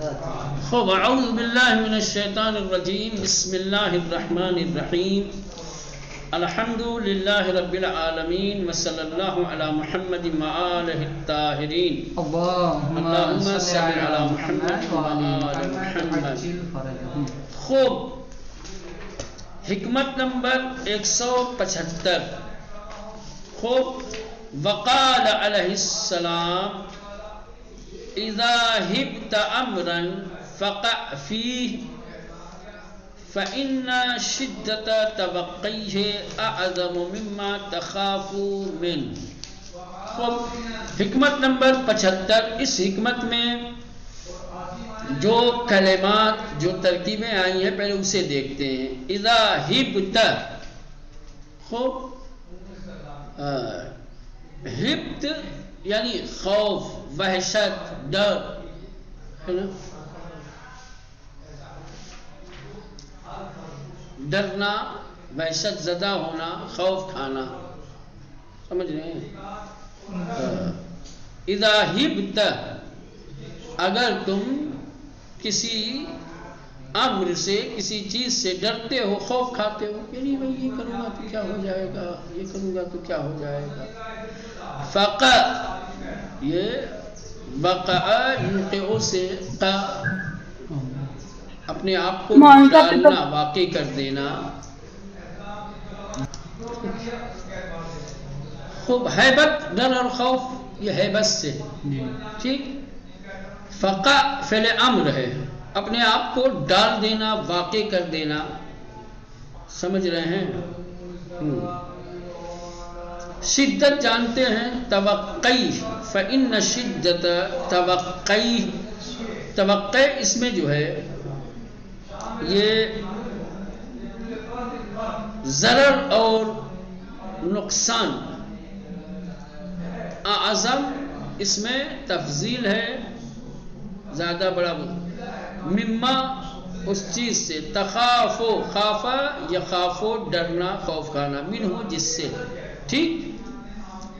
خوب اعوذ باللہ من الشیطان الرجیم بسم اللہ الرحمن الرحیم الحمد للہ رب العالمین وصلی اللہ علی محمد وآلہ الطاہرین اللہم صل علی محمد وآل محمد. خوب حکمت نمبر 175. خوب وقال علیہ السلام اذا ہبت امرا فقع فیہ فإن شدت توقیہ اعظم مما تخاف منہ. خوب حکمت نمبر 75. اس حکمت میں جو کلمات جو ترکیبیں آئی ہیں پہلے اسے دیکھتے ہیں. اذا ہبت، خوب ہبت یعنی خوف، وحشت، ڈر ہے نا، ڈرنا، وحشت زدہ ہونا، خوف کھانا، سمجھ رہے ہیں. اذا ہبت، اگر تم کسی امر سے، کسی چیز سے ڈرتے ہو، خوف کھاتے ہو کہ نہیں بھائی یہ کروں گا تو کیا ہو جائے گا، یہ کروں گا تو کیا ہو جائے گا. فقع، یہ وقع یوقع سے اپنے آپ کو ڈالنا، واقع کر دینا. خوب ہیبت، ڈر اور خوف، یہ ہیبت سے، ٹھیک. فقع فعل امر ہے، اپنے آپ کو ڈال دینا، واقع کر دینا، سمجھ رہے ہیں. شدت جانتے ہیں، توقی، فإن شدت توقی، توقع اس میں جو ہے یہ ضرر اور نقصان، اعظم اس میں تفضیل ہے، زیادہ بڑا، مما اس چیز سے، تخافو، خافا یخافو، ڈرنا، خوف کھانا، منہ جس سے، ٹھیک.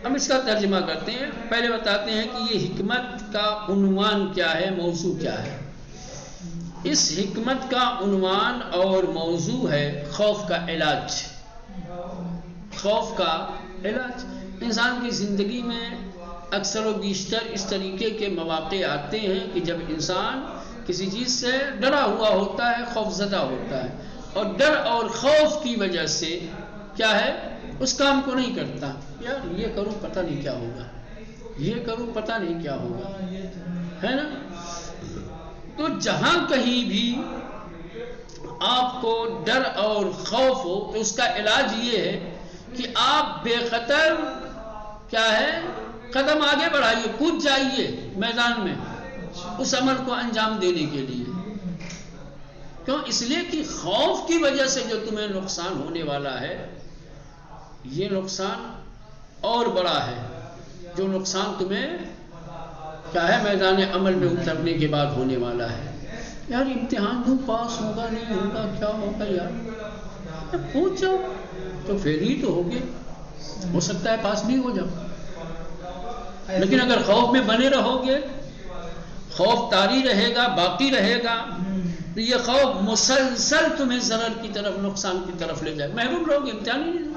ہم اس کا ترجمہ کرتے ہیں. پہلے بتاتے ہیں کہ یہ حکمت کا عنوان کیا ہے، موضوع کیا ہے. اس حکمت کا عنوان اور موضوع ہے خوف کا علاج. خوف کا علاج. انسان کی زندگی میں اکثر و بیشتر اس طریقے کے مواقع آتے ہیں کہ جب انسان کسی چیز سے ڈرا ہوا ہوتا ہے، خوف زدہ ہوتا ہے، اور ڈر اور خوف کی وجہ سے کیا ہے، اس کام کو نہیں کرتا. یار یہ کروں پتہ نہیں کیا ہوگا، یہ کروں پتہ نہیں کیا ہوگا، ہے نا. تو جہاں کہیں بھی آپ کو ڈر اور خوف ہو تو اس کا علاج یہ ہے کہ آپ بے خطر کیا ہے، قدم آگے بڑھائیے، کود جائیے میدان میں اس عمل کو انجام دینے کے لیے. کیوں؟ اس لیے کہ خوف کی وجہ سے جو تمہیں نقصان ہونے والا ہے، یہ نقصان اور بڑا ہے جو نقصان تمہیں کیا ہے، میدان عمل میں اترنے کے بعد ہونے والا ہے. یار امتحان دوں، پاس ہوگا نہیں ہوگا، کیا ہوگا، یار پوچھ جاؤ تو پھر ہی تو ہوگے، ہو سکتا ہے پاس نہیں ہو جاؤ. لیکن اگر خوف میں بنے رہو گے، خوف طاری رہے گا، باقی رہے گا، تو یہ خوف مسلسل تمہیں ضرر کی طرف، نقصان کی طرف لے جائے. محروم رہو گے، امتحان ہی نہیں.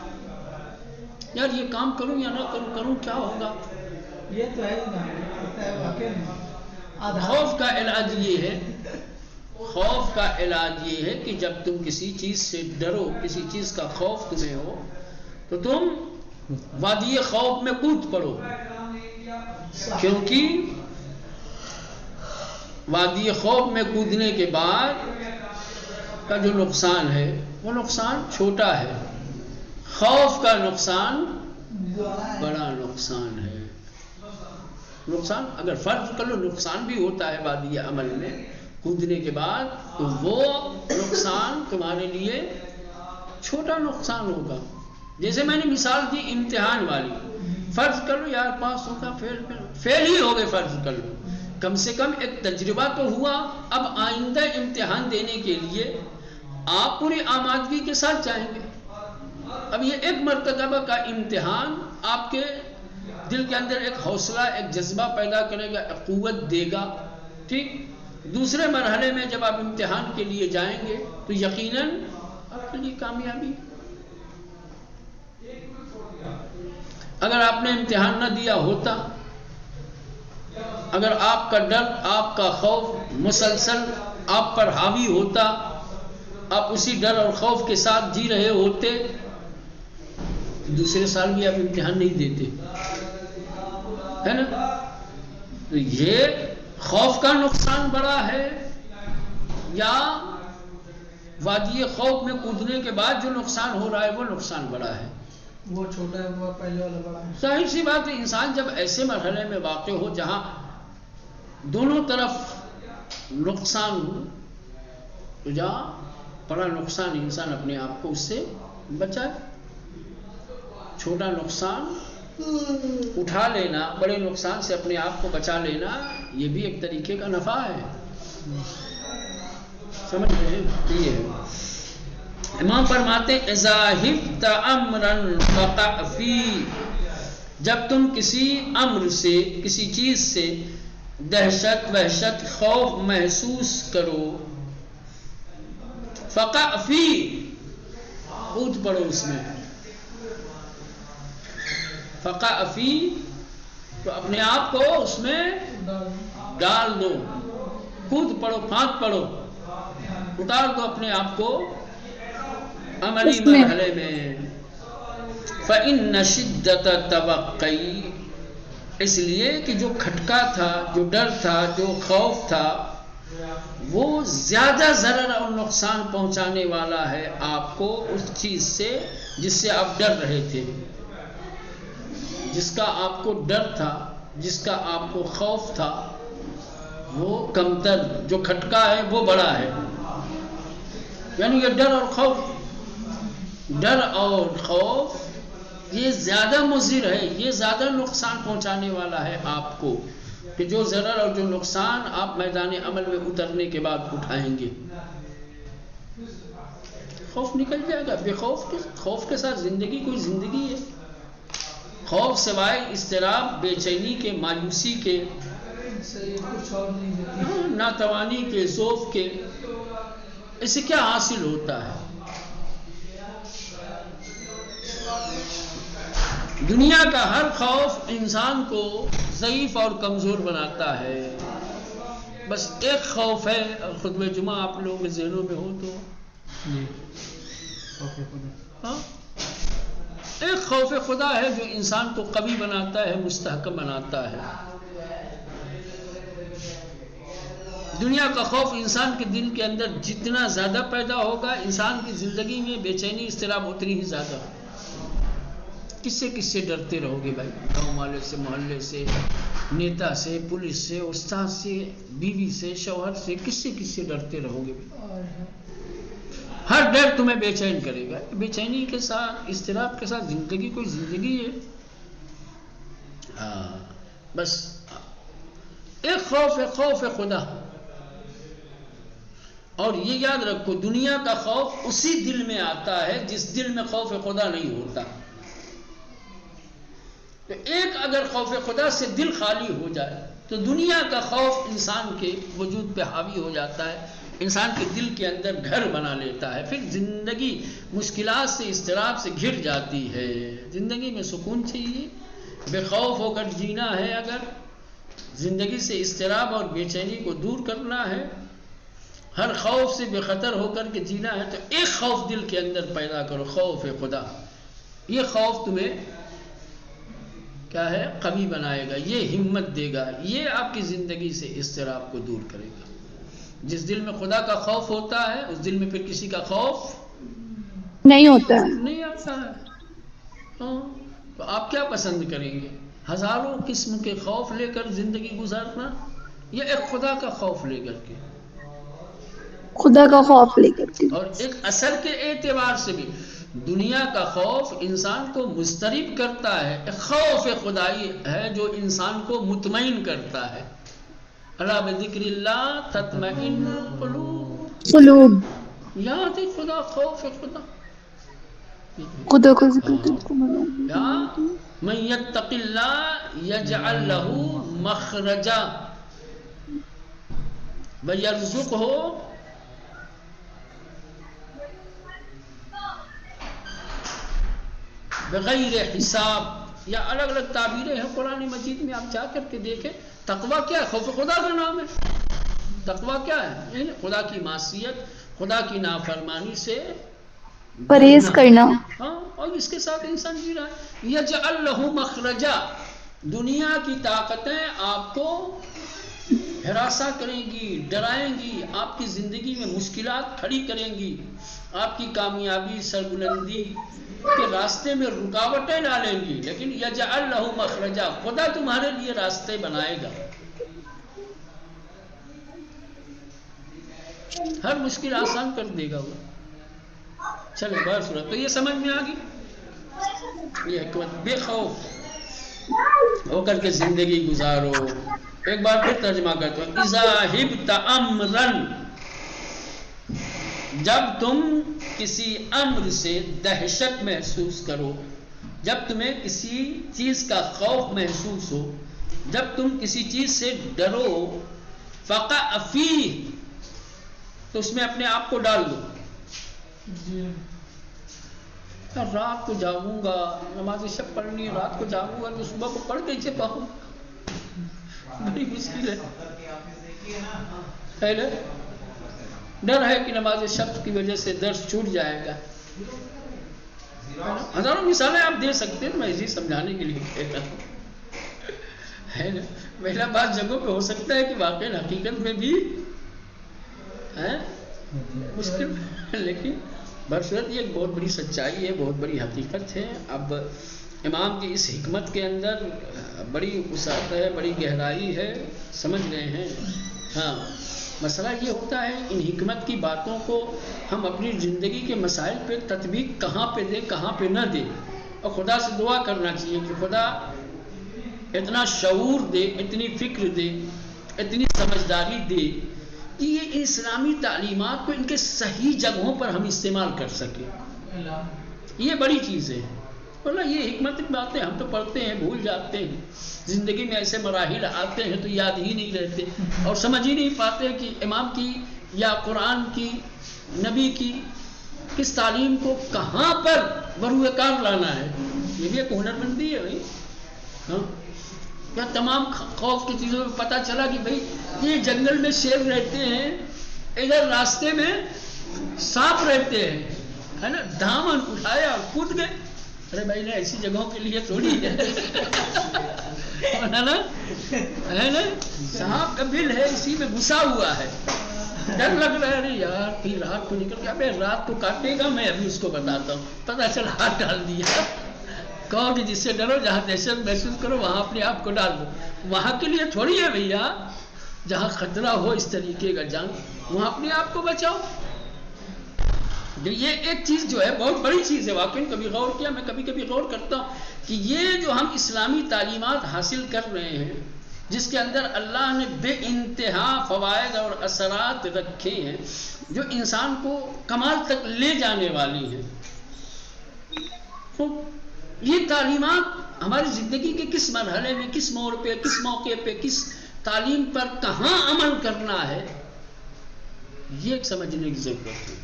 یار یہ کام کروں یا نہ کروں، کروں کیا ہوگا. یہ تو ہے. خوف کا علاج یہ ہے، خوف کا علاج یہ ہے کہ جب تم کسی چیز سے ڈرو، کسی چیز کا خوف تمہیں ہو، تو تم وادی خوف میں کود پڑو. کیونکہ وادی خوف میں کودنے کے بعد کا جو نقصان ہے وہ نقصان چھوٹا ہے، خوف کا نقصان بڑا نقصان ہے. نقصان اگر فرض کر لو نقصان بھی ہوتا ہے وادی عمل میں کودنے کے بعد، تو وہ نقصان تمہارے لیے چھوٹا نقصان ہوگا. جیسے میں نے مثال دی امتحان والی، فرض کر لو یار پاس ہوگا، فیل ہی ہوگے، فرض کر لو، کم سے کم ایک تجربہ تو ہوا. اب آئندہ امتحان دینے کے لیے آپ پوری آمادگی کے ساتھ جائیں گے. اب یہ ایک مرتبہ کا امتحان آپ کے دل کے اندر ایک حوصلہ، ایک جذبہ پیدا کرے گا، ایک قوت دے گا. ٹھیک، دوسرے مرحلے میں جب آپ امتحان کے لیے جائیں گے تو یقیناً آپ کے لیے کامیابی. اگر آپ نے امتحان نہ دیا ہوتا، اگر آپ کا ڈر، آپ کا خوف مسلسل آپ پر حاوی ہوتا، آپ اسی ڈر اور خوف کے ساتھ جی رہے ہوتے، دوسرے سال بھی آپ امتحان نہیں دیتے، ہے نا؟ تو یہ خوف کا نقصان بڑا ہے یا وادی خوف میں کودنے کے بعد جو نقصان ہو رہا ہے وہ نقصان بڑا ہے؟ وہ چھوٹا ہے، وہ پہلے والا بڑا ہے. ظاہر سی بات ہے، انسان جب ایسے مرحلے میں واقع ہو جہاں دونوں طرف نقصان ہو تو جہاں بڑا نقصان انسان اپنے آپ کو اس سے بچائے. چھوٹا نقصان اٹھا لینا، بڑے نقصان سے اپنے آپ کو بچا لینا، یہ بھی ایک طریقے کا نفع ہے. سمجھ رہے ہیں؟ یہ ہے. امام فرماتے ہیں اذا حفت امرا فقع فی، جب تم کسی امر سے، کسی چیز سے دہشت، وحشت، خوف محسوس کرو، فقع فی، کود پڑو اس میں. فقع فی تو اپنے آپ کو اس میں ڈال دو، کود پڑو، پھانک پڑو، اتار دو اپنے آپ کو عملی مرحلے میں. فإن شدت توقعی، اس لیے کہ جو کھٹکا تھا، جو ڈر تھا، جو خوف تھا، وہ زیادہ ضرر اور نقصان پہنچانے والا ہے آپ کو اس چیز سے جس سے آپ ڈر رہے تھے. جس کا آپ کو ڈر تھا، جس کا آپ کو خوف تھا، وہ کمتر، جو کھٹکا ہے وہ بڑا ہے. یعنی یہ ڈر اور خوف یہ زیادہ مضر ہے، یہ زیادہ نقصان پہنچانے والا ہے آپ کو کہ جو ضرر اور جو نقصان آپ میدان عمل میں اترنے کے بعد اٹھائیں گے. خوف نکل جائے گا. بے خوف کے ساتھ زندگی کوئی زندگی ہے؟ خوف سوائے اضطراب، بے چینی کے، مایوسی کے، ناتوانی کے، ذوف کے، اسے کیا حاصل ہوتا ہے؟ دنیا کا ہر خوف انسان کو ضعیف اور کمزور بناتا ہے. بس ایک خوف ہے، اور خطبہ جمعہ آپ لوگوں کے ذہنوں میں ہو تو ایک خوف خدا ہے جو انسان کو قوی بناتا ہے، مستحکم بناتا ہے. دنیا کا خوف انسان کے دل کے اندر جتنا زیادہ پیدا ہوگا، انسان کی زندگی میں بے چینی، اضطراب اتنی ہی زیادہ ہوگا. کس سے ڈرتے رہو گے بھائی؟ گاؤں والے سے، محلے سے، نیتا سے، پولیس سے، استاد سے، بیوی سے، شوہر سے، کس سے ڈرتے رہو گے بھائی؟ ہر ڈر تمہیں بے چین کرے گا. بے چینی کے ساتھ، اضطراب کے ساتھ زندگی کوئی زندگی ہے؟ بس ایک خوف ہے، خوف خدا. اور یہ یاد رکھو، دنیا کا خوف اسی دل میں آتا ہے جس دل میں خوف خدا نہیں ہوتا. تو ایک اگر خوف خدا سے دل خالی ہو جائے تو دنیا کا خوف انسان کے وجود پہ حاوی ہو جاتا ہے، انسان کے دل کے اندر گھر بنا لیتا ہے. پھر زندگی مشکلات سے، اضطراب سے گھر جاتی ہے. زندگی میں سکون چاہیے، بے خوف ہو کر جینا ہے. اگر زندگی سے اضطراب اور بے چینی کو دور کرنا ہے، ہر خوف سے بے خطر ہو کر کے جینا ہے، تو ایک خوف دل کے اندر پیدا کرو، خوف خدا. یہ خوف تمہیں کیا ہے؟ قوی بنائے گا، یہ ہمت دے گا، یہ آپ کی زندگی سے اضطراب کو دور کرے گا. جس دل میں خدا کا خوف ہوتا ہے اس دل میں پھر کسی کا خوف نہیں ہوتا ہے. نہیں آتا ہے. تو آپ کیا پسند کریں گے؟ ہزاروں قسم کے خوف لے کر زندگی گزارنا یا ایک خدا کا خوف لے کر کے؟ خدا کا خوف لے کر کے. اور ایک اثر کے اعتبار سے بھی دنیا کا خوف انسان کو مضطرب کرتا ہے، ایک خوف خدائی ہے جو انسان کو مطمئن کرتا ہے. الا بذکر اللہ تطمئن قلوب. یاد خدا، خوف خدا. خدا کا ذکر یا من یتق اللہ یجعل له مخرجا. وَيَرْزُقْهُ بغیر حساب. یا الگ الگ تعبیریں ہیں قرآن مجید میں، آپ جا کر کے دیکھیں. تقویٰ کیا ہے؟ خوف خدا کا نام ہے. تقویٰ کیا ہے؟ یعنی خدا کی معصیت، خدا کی نافرمانی سے پرہیز کرنا. ہاں، اور اس کے ساتھ انسان جی رہا ہے. یجعل لہ مخرجا، دنیا کی طاقتیں آپ کو ہراساں کریں گی، ڈرائیں گی، آپ کی زندگی میں مشکلات کھڑی کریں گی، آپ کی کامیابی سربلندی کے راستے میں رکاوٹیں ڈالیں گی، لیکن یجعل لہ مخرجا، خدا تمہارے لیے راستے بنائے گا. ہر مشکل آسان کر دے گا وہ. چلے بار سنا تو یہ سمجھ میں آ گئی یہ حکمت. بے خوف ہو کر کے زندگی گزارو. ایک بار پھر ترجمہ کرتا ہوں. اذا ہبت امرا، جب تم کسی امر سے دہشت محسوس کرو، جب تمہیں کسی چیز کا خوف محسوس ہو، جب تم کسی چیز سے ڈرو، فقع فیہ، تو اس میں اپنے آپ کو ڈال دو. رات کو جاگوں گا، نماز شب پڑھنی ہے، رات کو جاگوں گا تو صبح کو پڑھ کیسے پاؤں؟ بڑی مشکل ہے نا؟ ڈر ہے کہ نماز شب کی وجہ سے درس چھوٹ جائے گا. ہزاروں مثالیں آپ دے سکتے ہیں، میں اسی سمجھانے کے لیے کہتا ہوں، ہے نا. پہلا بات جگہوں پہ ہو سکتا ہے کہ واقعی حقیقت میں بھی مشکل، لیکن برصورت یہ ایک بہت بڑی سچائی ہے، بہت بڑی حقیقت ہے. اب امام کی اس حکمت کے اندر بڑی وسعت ہے، بڑی گہرائی ہے، سمجھ رہے ہیں. ہاں، مسئلہ یہ ہوتا ہے ان حکمت کی باتوں کو ہم اپنی زندگی کے مسائل پہ تطبیق کہاں پہ دیں، کہاں پہ نہ دیں. اور خدا سے دعا کرنا چاہیے کہ خدا اتنا شعور دے، اتنی فکر دے، اتنی سمجھداری دے کہ یہ اسلامی تعلیمات کو ان کے صحیح جگہوں پر ہم استعمال کر سکیں. یہ بڑی چیز ہے. واللہ یہ حکمت کی باتیں ہم تو پڑھتے ہیں بھول جاتے ہیں، زندگی میں ایسے مراحل آتے ہیں تو یاد ہی نہیں رہتے اور سمجھ ہی نہیں پاتے کہ امام کی یا قرآن کی، نبی کی کس تعلیم کو کہاں پر بروئے کار لانا ہے. یہ بھی ایک ہنر مندی ہے بھائی. ہاں، کیا تمام خوف کی چیزوں میں پتہ چلا کہ بھائی یہ جنگل میں شیر رہتے ہیں، ادھر راستے میں سانپ رہتے ہیں، ہے نا. دامن اٹھایا اور کود گئے. ارے بھائی نے ایسی جگہوں کے لیے تھوڑی ہے نا، سانپ کا بل ہے، اسی میں گھسا ہوا ہے، ڈر لگ رہا ہے. ارے یار کہیں رات کو نکل کے، ابے رات کو کاٹے گا، میں ابھی اس کو بتاتا ہوں. پتہ چلا ہاتھ ڈال دیا. کہو کہ جس سے ڈرو، جہاں دہشت محسوس کرو وہاں اپنے آپ کو ڈال دو. وہاں کے لیے تھوڑی ہے بھیا، جہاں خطرہ ہو اس طریقے کا جان، وہاں اپنے آپ کو بچاؤ. یہ ایک چیز جو ہے بہت بڑی چیز ہے. واقعی کبھی غور کیا، میں کبھی کبھی غور کرتا ہوں کہ یہ جو ہم اسلامی تعلیمات حاصل کر رہے ہیں، جس کے اندر اللہ نے بے انتہا فوائد اور اثرات رکھے ہیں جو انسان کو کمال تک لے جانے والی ہیں، یہ تعلیمات ہماری زندگی کے کس مرحلے میں، کس موڑ پہ، کس موقع پہ، کس تعلیم پر کہاں عمل کرنا ہے، یہ ایک سمجھنے کی ضرورت ہے.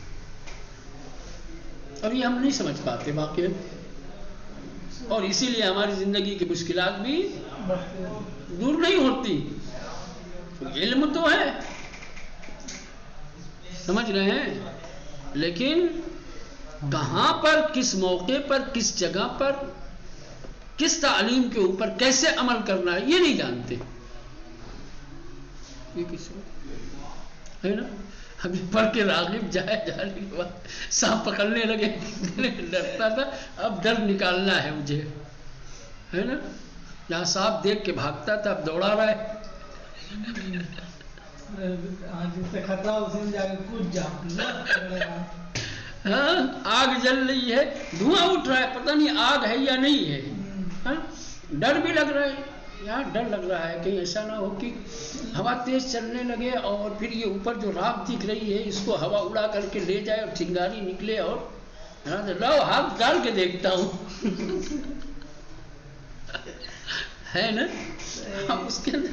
اور یہ ہم نہیں سمجھ پاتے واقعی، اور اسی لیے ہماری زندگی کی مشکلات بھی دور نہیں ہوتی. علم تو ہے، سمجھ رہے ہیں، لیکن کہاں پر، کس موقع پر، کس جگہ پر، کس تعلیم کے اوپر کیسے عمل کرنا ہے یہ نہیں جانتے. یہ کسی ہے نا. ابھی پڑھ کے راغب جانے کے بعد سانپ پکڑنے لگے، ڈرتا تھا، اب ڈر نکالنا ہے مجھے، ہے نا. جہاں سانپ دیکھ کے بھاگتا تھا اب دوڑا رہا ہے. ہاں، آگ جل رہی ہے، دھواں اٹھ رہا ہے، پتہ نہیں آگ ہے یا نہیں ہے. ڈر بھی لگ رہا ہے یار، ڈر لگ رہا ہے کہیں ایسا نہ ہو کہ ہوا تیز چلنے لگے اور پھر یہ اوپر جو راکھ دکھ رہی ہے اس کو ہوا اڑا کر کے لے جائے اور چنگاری نکلے، اور لاؤ ہاتھ ڈال کے دیکھتا ہوں ہے نا. اس کے اندر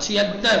76,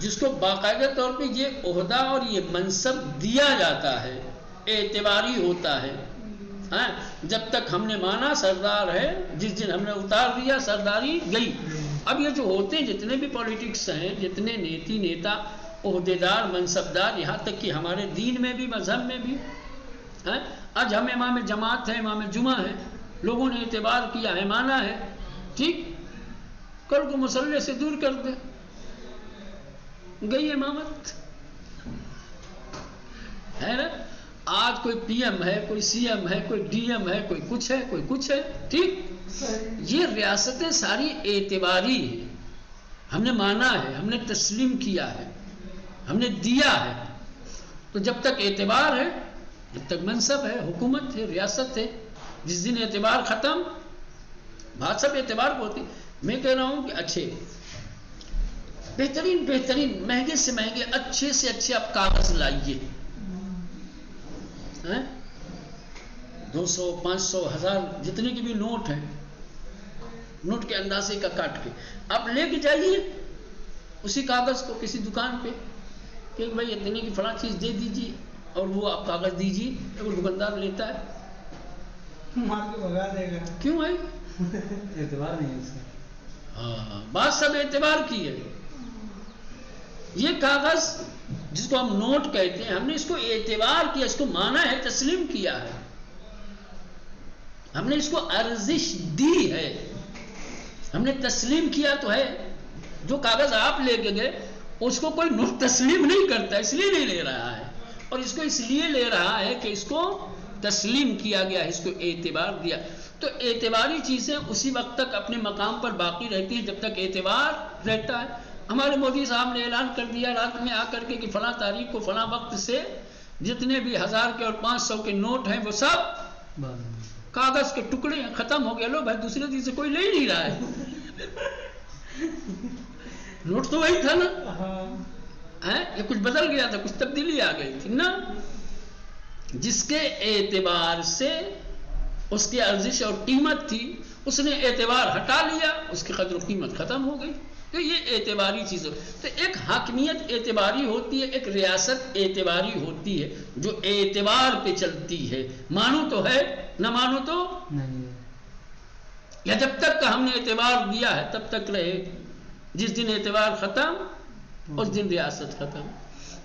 جس کو باقاعدہ طور پہ یہ عہدہ اور یہ منصب دیا جاتا ہے، اعتباری ہوتا ہے. ہاں، جب تک ہم نے مانا سردار ہے، جس دن ہم نے اتار دیا سرداری گئی. اب یہ جو ہوتے ہیں جتنے بھی پولیٹکس ہیں، جتنے نیتا عہدیدار منصبدار، یہاں تک کہ ہمارے دین میں بھی مذہب میں بھی، آج ہم امام جماعت ہیں، امام جمعہ ہے، لوگوں نے اعتبار کیا ہے، مانا ہے، ٹھیک، کل کو مسئلے سے دور کر دے، گئی امامت ہے نا. آج کوئی پی ایم ہے، کوئی سی ایم ہے، کوئی ڈی ایم ہے، کوئی کچھ ہے، کوئی کچھ ہے، ٹھیک. یہ ریاستیں ساری اعتباری ہیں، ہم نے مانا ہے، ہم نے تسلیم کیا ہے، ہم نے دیا ہے. تو جب تک اعتبار ہے، جب تک منصب ہے، حکومت ہے، ریاست ہے. جس دن اعتبار ختم، بات سب اعتبار کو ہوتی. میں کہہ رہا ہوں کہ اچھے بہترین مہنگے سے مہنگے اچھے سے اچھے آپ کاغذ لائیے، 200 500 1000 جتنے کی بھی نوٹ ہیں، نوٹ کے اندازے کا کاٹ کے آپ لے کے جائیے اسی کاغذ کو کسی دکان پہ کہ بھائی اتنے کی فلاں چیز دے دیجیے، اور وہ آپ کاغذ دیجیے. اگر دکاندار لیتا ہے مار کے بھگا دے گا. کیوں ہے؟ اعتبار نہیں ہے اس کا. ہاں، بات سب اعتبار کی ہے. یہ کاغذ جس کو ہم نوٹ کہتے ہیں، ہم نے اس کو اعتبار کیا، اس کو مانا ہے، تسلیم کیا ہے، ہم نے اس کو ارزش دی ہے، ہم نے تسلیم کیا تو ہے. جو کاغذ آپ لے کے گئے اس کو کوئی نوٹ تسلیم نہیں کرتا، اس لیے نہیں لے رہا ہے، اور اس کو اس لیے لے رہا ہے کہ اس کو تسلیم کیا گیا، اس کو اعتبار دیا. تو اعتباری چیزیں اسی وقت تک اپنے مقام پر باقی رہتی ہیں جب تک اعتبار رہتا ہے. ہمارے مودی صاحب نے اعلان کر دیا رات میں آ کر کے کہ فلاں تاریخ کو فلاں وقت سے جتنے بھی 1000 کے اور 500 کے نوٹ ہیں وہ سب کاغذ کے ٹکڑے ختم ہو گئے. لو بھائی، دوسرے دن سے کوئی لے نہیں رہا ہے. نوٹ تو وہی تھا نا، یہ کچھ بدل گیا تھا، کچھ تبدیلی آ گئی تھی نا. جس کے اعتبار سے اس کی ارزش اور قیمت تھی، اس نے اعتبار ہٹا لیا، اس کی قدر و قیمت ختم ہو گئی. تو یہ اعتباری چیز ہے. تو ایک حاکمیت اعتباری ہوتی ہے، ایک ریاست اعتباری ہوتی ہے جو اعتبار پہ چلتی ہے. مانو تو ہے، نہ مانو تو نہیں، یا جب تک ہم نے اعتبار دیا ہے تب تک رہے. جس دن اعتبار ختم اس دن ریاست ختم.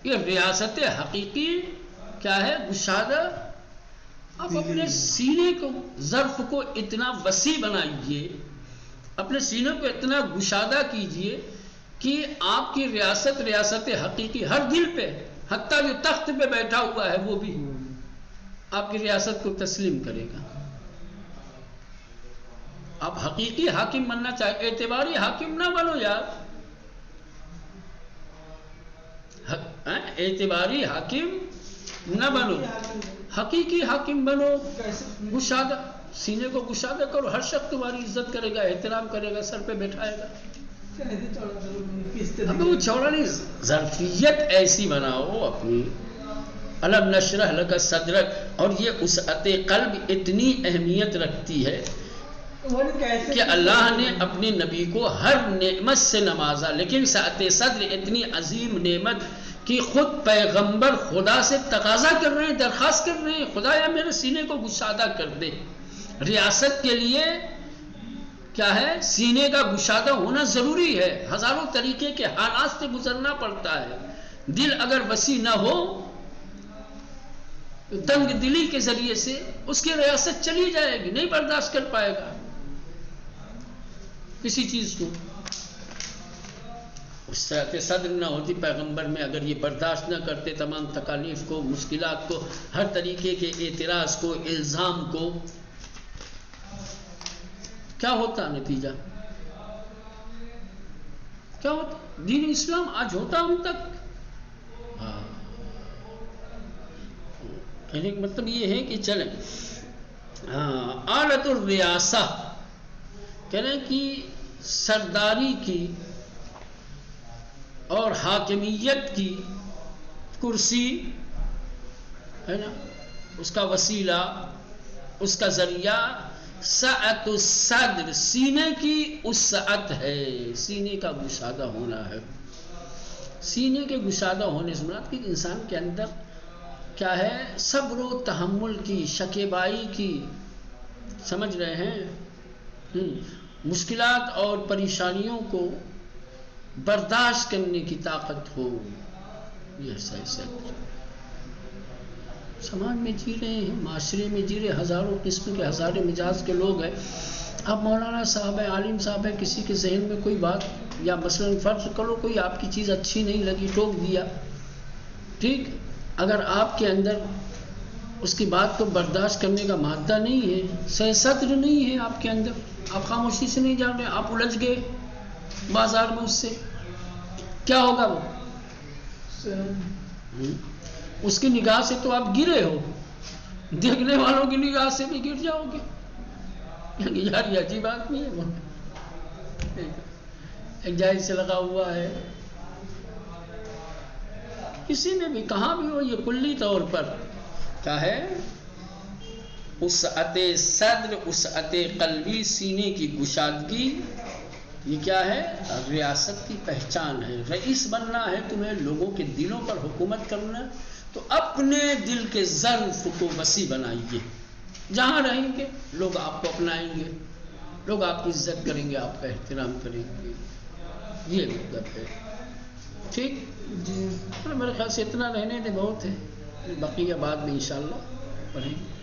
یہ ریاست حقیقی کیا ہے؟ گشادہ. آپ اپنے سینے کو، ظرف کو اتنا وسیع بنائیے، اپنے سینے کو اتنا گشادہ کیجئے کہ آپ کی ریاست حقیقی ہر دل پہ، حتیٰ جو تخت پہ بیٹھا ہوا ہے وہ بھی آپ کی ریاست کو تسلیم کرے گا. آپ حقیقی حاکم بننا چاہے، اعتباری حاکم نہ بنو یار. اعتباری حاکم نہ بنو، حقیقی حاکم بنو. گشادہ، سینے کو گشادہ کرو، ہر شخص تمہاری عزت کرے گا، احترام کرے گا، سر پہ بٹھائے گا. اب وہ چوڑا نہیں، ظرفیت ایسی بناؤ اپنی. الم نشرح لک صدرک، اور یہ وسعت قلب اتنی اہمیت رکھتی ہے کہ اللہ نے اپنے نبی کو ہر نعمت سے نوازا، لیکن سعت صدر اتنی عظیم نعمت کہ خود پیغمبر خدا سے تقاضا کر رہے ہیں، درخواست کر رہے ہیں، خدایا میرے سینے کو گشادہ کر دے. ریاست کے لیے کیا ہے؟ سینے کا گشادہ ہونا ضروری ہے. ہزاروں طریقے کے حالات سے گزرنا پڑتا ہے. دل اگر وسیع نہ ہو، تنگ دلی کے ذریعے سے اس کی ریاست چلی جائے گی، نہیں برداشت کر پائے گا کسی چیز کو. اس طرح صدر نہ ہوتی پیغمبر میں، اگر یہ برداشت نہ کرتے تمام تکالیف کو، مشکلات کو، ہر طریقے کے اعتراض کو، الزام کو، کیا ہوتا نتیجہ؟ کیا ہوتا؟ دین اسلام آج ہوتا ہم تک. کہنے کا مطلب یہ ہے کہ چلیں آلت الریاسہ، کہنے کی سرداری کی اور حاکمیت کی کرسی ہے نا، اس کا وسیلہ، اس کا ذریعہ سعت الصدر، سینے کی وسعت ہے، سینے کا گشادہ ہونا ہے. سینے کے گشادہ ہونے سے مراد کہ انسان کے اندر کیا ہے، صبر و تحمل کی، شکیبائی کی، سمجھ رہے ہیں، مشکلات اور پریشانیوں کو برداشت کرنے کی طاقت ہو. یہ ایسا سماج میں جی رہے ہیں، معاشرے میں جی رہے، ہزاروں قسم کے، ہزاروں مزاج کے لوگ ہیں. اب مولانا صاحب ہے، عالم صاحب ہے، کسی کے ذہن میں کوئی بات، یا مثلا فرض کرو کوئی آپ کی چیز اچھی نہیں لگی، ٹوک دیا، ٹھیک، اگر آپ کے اندر اس کی بات کو برداشت کرنے کا مادہ نہیں ہے، سہ صدر نہیں ہے آپ کے اندر، آپ خاموشی سے نہیں جان رہے، آپ الجھ گئے بازار میں، اس سے کیا ہوگا؟ وہ اس کی نگاہ سے تو آپ گرے ہو، دیکھنے والوں کی نگاہ سے بھی گر جاؤ گے. یار یہ عجیب بات نہیں ہے. وہ ایک جائز سے لگا ہوا ہے، کسی نے بھی کہاں بھی ہو، یہ کلی طور پر کیا ہے، وسعت صدر، وسعت قلبی، سینے کی گشادگی، یہ کیا ہے؟ ریاست کی پہچان ہے. رئیس بننا ہے تمہیں، لوگوں کے دلوں پر حکومت کرنا، تو اپنے دل کے ظرف کو وسیع بنائیے. جہاں رہیں گے لوگ آپ کو اپنائیں گے، لوگ آپ کی عزت کریں گے، آپ کا احترام کریں گے. یہ مطلب ہے. ٹھیک جی، میرے خیال سے اتنا رہنے دے، بہت ہے، بقیہ بعد میں انشاءاللہ پڑھیں گے.